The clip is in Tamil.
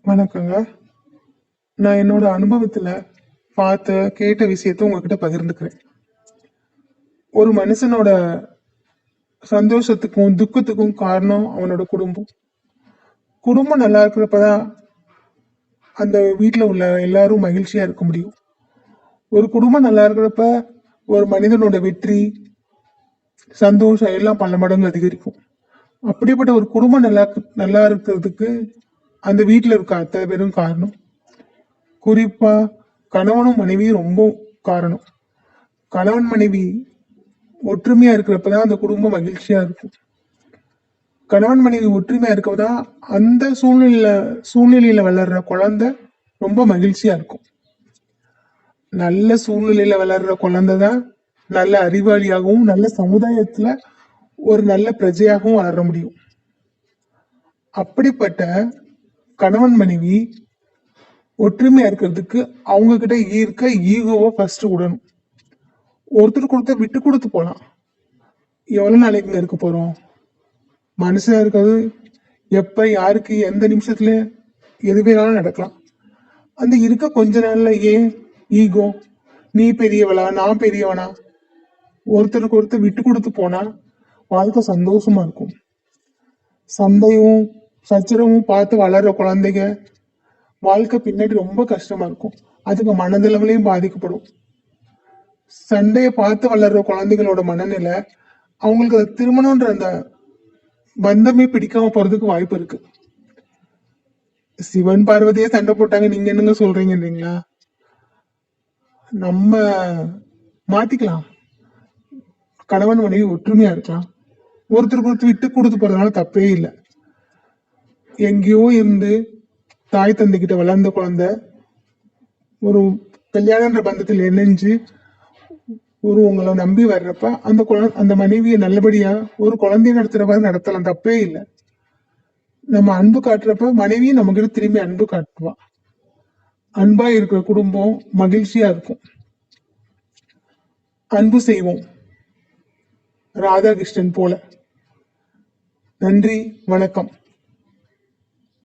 வணக்கங்க. நான் என்னோட அனுபவத்துல பார்த்த, கேட்ட விஷயத்த உங்ககிட்ட பகிர்ந்துக்கிறேன். ஒரு மனுஷனோட சந்தோஷத்துக்கும், துக்கத்துக்கும் காரணம் அவனோட குடும்பம். குடும்பம் நல்லா இருக்கிறப்பதான் அந்த வீட்ல உள்ள எல்லாரும் மகிழ்ச்சியா இருக்க முடியும். ஒரு குடும்பம் நல்லா இருக்கிறப்ப ஒரு மனிதனோட வெற்றி, சந்தோஷம் எல்லாம் பல மடங்கு அதிகரிக்கும். அப்படிப்பட்ட ஒரு குடும்பம் நல்லா இருக்கிறதுக்கு அந்த வீட்ல இருக்க அத்தனை பேரும் காரணம். குறிப்பா கணவனும் மனைவியும் ரொம்ப காரணம். கணவன் மனைவி ஒற்றுமையா இருக்கிறப்பதான் அந்த குடும்பம் மகிழ்ச்சியா இருக்கும். கணவன் மனைவி ஒற்றுமையா இருக்கதான் அந்த சூழ்நிலையில வளர்ற குழந்தை ரொம்ப மகிழ்ச்சியா இருக்கும். நல்ல சூழ்நிலையில வளர்ற குழந்தைதான் நல்ல அறிவாளியாகவும் நல்ல சமுதாயத்துல ஒரு நல்ல பிரஜையாகவும் வளர முடியும். அப்படிப்பட்ட கணவன் மனைவி ஒற்றுமையா இருக்கிறதுக்கு அவங்க கிட்ட இருக்க ஈகோவை ஃபர்ஸ்ட் விடணும். ஒருத்தருக்கு ஒருத்தர் விட்டு கொடுத்து போலாம். எவ்வளவு நாளைக்கு இங்க இருக்க போறோம்? மனுஷனா இருக்கிறது எப்ப யாருக்கு எந்த நிமிஷத்துல எது வேணாலும் நடக்கலாம். அந்த இருக்க கொஞ்ச நாள்ல ஏன் ஈகோ? நீ பெரியவளா, நான் பெரியவனா? ஒருத்தருக்கு ஒருத்தர் விட்டு கொடுத்து போனா வாழ்க்கை சந்தோஷமா இருக்கும். சண்டையும் சச்சரவும் பார்த்து வளர்ற குழந்தைங்க வாழ்க்கை பின்னாடி ரொம்ப கஷ்டமா இருக்கும். அதுக்கு மனதளவுலயும் பாதிக்கப்படும். சண்டையை பார்த்து வளர்ற குழந்தைகளோட மனநிலை அவங்களுக்கு அது திருமணம்ன்ற அந்த பந்தமே பிடிக்காம போறதுக்கு வாய்ப்பு இருக்கு. சிவன் பார்வதியே சண்டை போட்டாங்க, நீங்க என்னங்க சொல்றீங்கன்றீங்களா? நம்ம மாத்திக்கலாம். கணவன் மனைவி ஒற்றுமையா இருக்கலாம். ஒருத்தருக்கு ஒருத்தர் விட்டு கொடுத்து போறதுனால தப்பே இல்லை. எங்கேயோ இருந்து தாய் தந்தை கிட்ட வளர்ந்த குழந்தை ஒரு கல்யாணன்ற பந்தத்தில் இணைஞ்சு ஒரு உங்களை நம்பி வர்றப்ப அந்த மனைவியை நல்லபடியா ஒரு குழந்தைய நடத்துற மாதிரி நடத்தலாம், தப்பே இல்லை. நம்ம அன்பு காட்டுறப்ப மனைவியும் நம்ம கிட்ட திரும்பி அன்பு காட்டுவா. அன்பா இருக்கிற குடும்பம் மகிழ்ச்சியா இருக்கும். அன்பு செய்வோம் ராதாகிருஷ்ணன் போல. நன்றி, வணக்கம்.